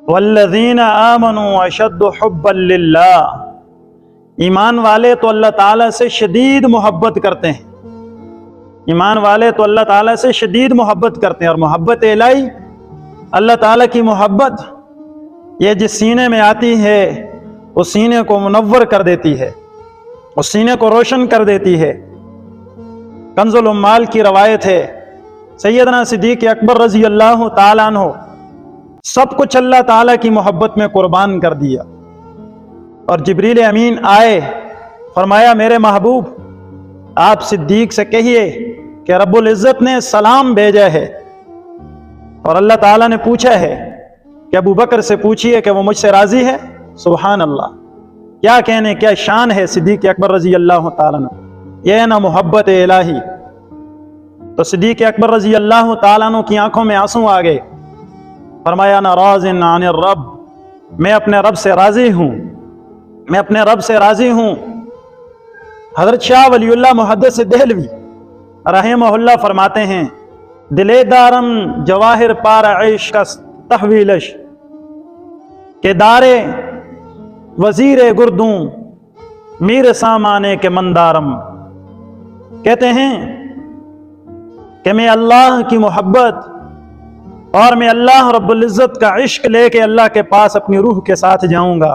والذین آمنوا اشد حبا للہ، ایمان والے تو اللہ تعالیٰ سے شدید محبت کرتے ہیں، ایمان والے تو اللہ تعالیٰ سے شدید محبت کرتے ہیں۔ اور محبت الہی، اللہ تعالیٰ کی محبت، یہ جس سینے میں آتی ہے اس سینے کو منور کر دیتی ہے، اس سینے کو روشن کر دیتی ہے۔ کنز العمال کی روایت ہے، سیدنا صدیق اکبر رضی اللہ تعالیٰ عنہ سب کچھ اللہ تعالیٰ کی محبت میں قربان کر دیا، اور جبریل امین آئے، فرمایا میرے محبوب آپ صدیق سے کہیے کہ رب العزت نے سلام بھیجا ہے، اور اللہ تعالیٰ نے پوچھا ہے کہ ابو بکر سے پوچھئے کہ وہ مجھ سے راضی ہے۔ سبحان اللہ، کیا کہنے، کیا شان ہے صدیق اکبر رضی اللہ تعالیٰ عنہ، یہ ہے نا محبت الہی۔ تو صدیق اکبر رضی اللہ تعالیٰ عنہ کی آنکھوں میں آنسو آ گئے، فرمایا نا راض عن الرب، میں اپنے رب سے راضی ہوں، میں اپنے رب سے راضی ہوں۔ حضرت شاہ ولی اللہ محدث دہلوی رحمہ اللہ فرماتے ہیں، دلے دارم جواہر پار عشق تحویلش کہ دارے وزیر گردوں میر سامانے کے مندارم، کہتے ہیں کہ میں اللہ کی محبت اور میں اللہ رب العزت کا عشق لے کے اللہ کے پاس اپنی روح کے ساتھ جاؤں گا۔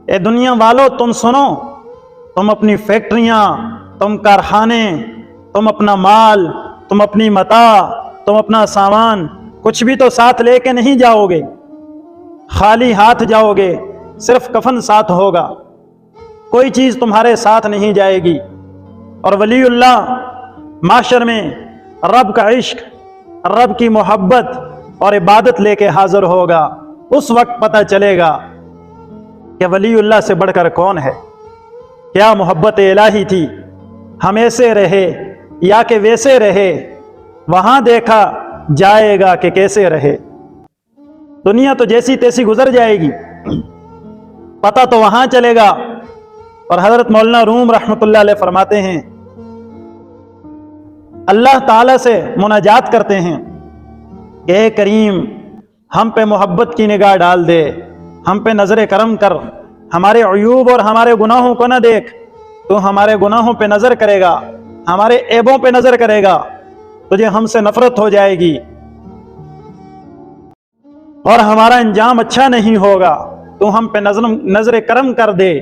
اے دنیا والو تم سنو، تم اپنی فیکٹریاں، تم کارخانے، تم اپنا مال، تم اپنی متاع، تم اپنا سامان کچھ بھی تو ساتھ لے کے نہیں جاؤ گے، خالی ہاتھ جاؤ گے، صرف کفن ساتھ ہوگا، کوئی چیز تمہارے ساتھ نہیں جائے گی۔ اور ولی اللہ معاشر میں رب کا عشق، رب کی محبت اور عبادت لے کے حاضر ہوگا، اس وقت پتہ چلے گا کہ ولی اللہ سے بڑھ کر کون ہے۔ کیا محبت الہی تھی، ہم ایسے رہے یا کہ ویسے رہے، وہاں دیکھا جائے گا کہ کیسے رہے۔ دنیا تو جیسی تیسی گزر جائے گی، پتہ تو وہاں چلے گا۔ اور حضرت مولانا روم رحمۃ اللہ علیہ فرماتے ہیں، اللہ تعالیٰ سے مناجات کرتے ہیں کہ اے کریم ہم پہ محبت کی نگاہ ڈال دے، ہم پہ نظر کرم کر، ہمارے عیوب اور ہمارے گناہوں کو نہ دیکھ، تو ہمارے گناہوں پہ نظر کرے گا، ہمارے عیبوں پہ نظر کرے گا، تجھے ہم سے نفرت ہو جائے گی اور ہمارا انجام اچھا نہیں ہوگا۔ تو ہم پہ نظر کرم کر دے،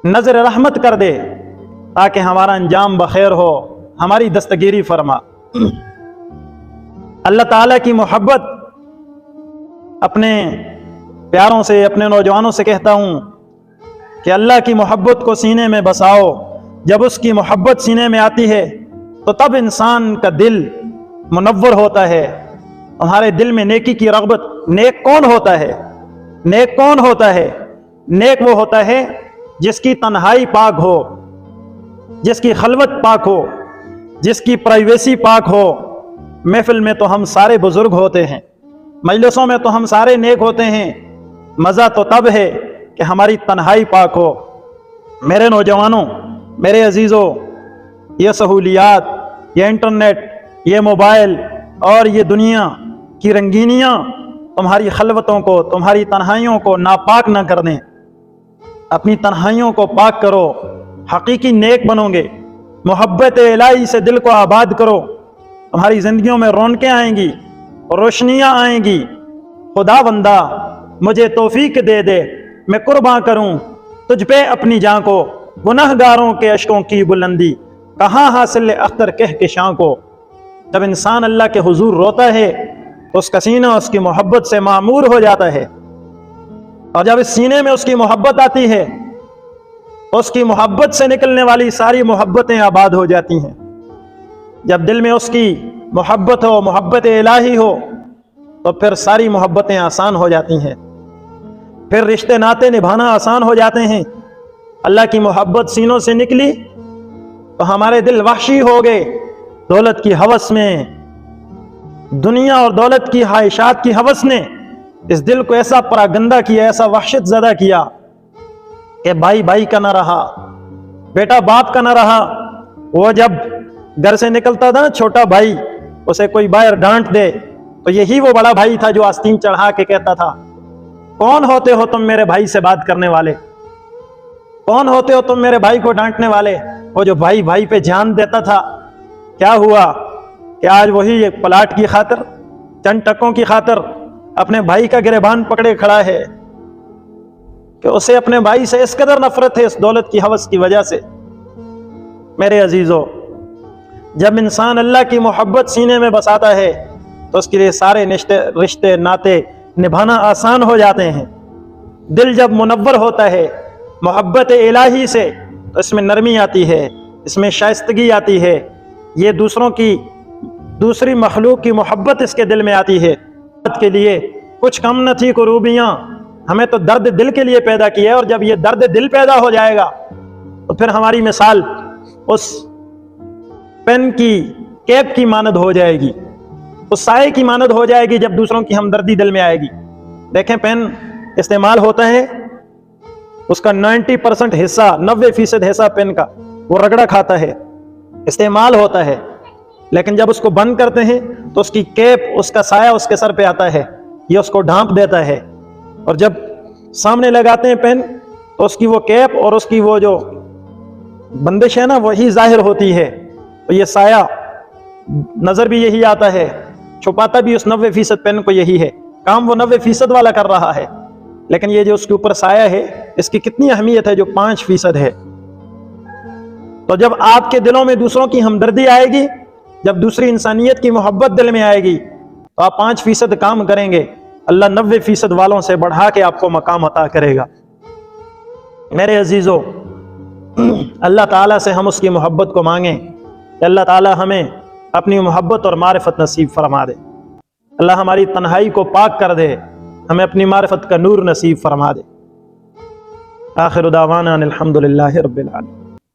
نظر رحمت کر دے، تاکہ ہمارا انجام بخیر ہو، ہماری دستگیری فرما۔ اللہ تعالیٰ کی محبت اپنے پیاروں سے، اپنے نوجوانوں سے کہتا ہوں کہ اللہ کی محبت کو سینے میں بساؤ۔ جب اس کی محبت سینے میں آتی ہے تو تب انسان کا دل منور ہوتا ہے، ہمارے دل میں نیکی کی رغبت۔ نیک کون ہوتا ہے؟ نیک کون ہوتا ہے؟ نیک وہ ہوتا ہے جس کی تنہائی پاک ہو، جس کی خلوت پاک ہو، جس کی پرائیویسی پاک ہو۔ محفل میں تو ہم سارے بزرگ ہوتے ہیں، مجلسوں میں تو ہم سارے نیک ہوتے ہیں، مزہ تو تب ہے کہ ہماری تنہائی پاک ہو۔ میرے نوجوانوں، میرے عزیزوں، یہ سہولیات، یہ انٹرنیٹ، یہ موبائل اور یہ دنیا کی رنگینیاں تمہاری خلوتوں کو، تمہاری تنہائیوں کو ناپاک نہ کر دیں۔ اپنی تنہائیوں کو پاک کرو، حقیقی نیک بنو گے۔ محبت الہی سے دل کو آباد کرو، تمہاری زندگیوں میں رونقیں آئیں گی، روشنیاں آئیں گی۔ خدا بندہ مجھے توفیق دے دے، میں قرباں کروں تجھ پہ اپنی جان کو، گناہ گاروں کے اشکوں کی بلندی کہاں حاصل اختر کہکشاں کو۔ جب انسان اللہ کے حضور روتا ہے تو اس کا سینہ اس کی محبت سے معمور ہو جاتا ہے، اور جب اس سینے میں اس کی محبت آتی ہے، اس کی محبت سے نکلنے والی ساری محبتیں آباد ہو جاتی ہیں۔ جب دل میں اس کی محبت ہو، محبت الہی ہو، تو پھر ساری محبتیں آسان ہو جاتی ہیں، پھر رشتے ناطے نبھانا آسان ہو جاتے ہیں۔ اللہ کی محبت سینوں سے نکلی تو ہمارے دل وحشی ہو گئے، دولت کی ہوس میں، دنیا اور دولت کی خواہشات کی ہوس نے اس دل کو ایسا پراگندہ کیا، ایسا وحشت زدہ کیا کہ بھائی بھائی کا نہ رہا، بیٹا باپ کا نہ رہا۔ وہ جب گھر سے نکلتا تھا نا چھوٹا بھائی، اسے کوئی باہر ڈانٹ دے تو یہی وہ بڑا بھائی تھا جو آستین چڑھا کے کہتا تھا کون ہوتے ہو تم میرے بھائی سے بات کرنے والے، کون ہوتے ہو تم میرے بھائی کو ڈانٹنے والے۔ وہ جو بھائی بھائی پہ جان دیتا تھا، کیا ہوا کہ آج وہی ایک پلاٹ کی خاطر، چند ٹکوں کی خاطر اپنے بھائی کا گریبان پکڑے کھڑا ہے کہ اسے اپنے بھائی سے اس قدر نفرت ہے اس دولت کی ہوس کی وجہ سے۔ میرے عزیزو، جب انسان اللہ کی محبت سینے میں بساتا ہے تو اس کے لیے سارے رشتے ناطے نبھانا آسان ہو جاتے ہیں۔ دل جب منور ہوتا ہے محبت الہی سے تو اس میں نرمی آتی ہے، اس میں شائستگی آتی ہے، یہ دوسری مخلوق کی محبت اس کے دل میں آتی ہے۔ کے لیے کچھ کم نہ تھی کروبیاں، ہمیں تو درد دل کے لیے پیدا کیا ہے، اور جب یہ درد دل پیدا ہو جائے گا تو پھر ہماری مثال اس پین کی کیپ کی مانند ہو جائے گی، اس سائے کی مانند ہو جائے گی جب دوسروں کی ہمدردی دل میں آئے گی۔ دیکھیں پین استعمال ہوتا ہے، اس کا 90% حصہ، 90% حصہ پین کا وہ رگڑا کھاتا ہے، استعمال ہوتا ہے، لیکن جب اس کو بند کرتے ہیں تو اس کی کیپ، اس کا سایہ اس کے سر پہ آتا ہے، یہ اس کو ڈھانپ دیتا ہے، اور جب سامنے لگاتے ہیں پین تو اس کی وہ کیپ اور اس کی وہ جو بندش ہے نا وہی ظاہر ہوتی ہے، تو یہ سایہ نظر بھی یہی آتا ہے، چھپاتا بھی اس 90% پین کو یہی ہے، کام وہ 90% والا کر رہا ہے، لیکن یہ جو اس کے اوپر سایہ ہے اس کی کتنی اہمیت ہے جو 5% ہے۔ تو جب آپ کے دلوں میں دوسروں کی ہمدردی آئے گی، جب دوسری انسانیت کی محبت دل میں آئے گی تو آپ 5% کام کریں گے، اللہ 90% والوں سے بڑھا کے آپ کو مقام عطا کرے گا۔ میرے عزیزو، اللہ تعالیٰ سے ہم اس کی محبت کو مانگیں کہ اللہ تعالیٰ ہمیں اپنی محبت اور معرفت نصیب فرما دے، اللہ ہماری تنہائی کو پاک کر دے، ہمیں اپنی معرفت کا نور نصیب فرما دے۔ آخر دعوانا الحمدللہ رب العالمین۔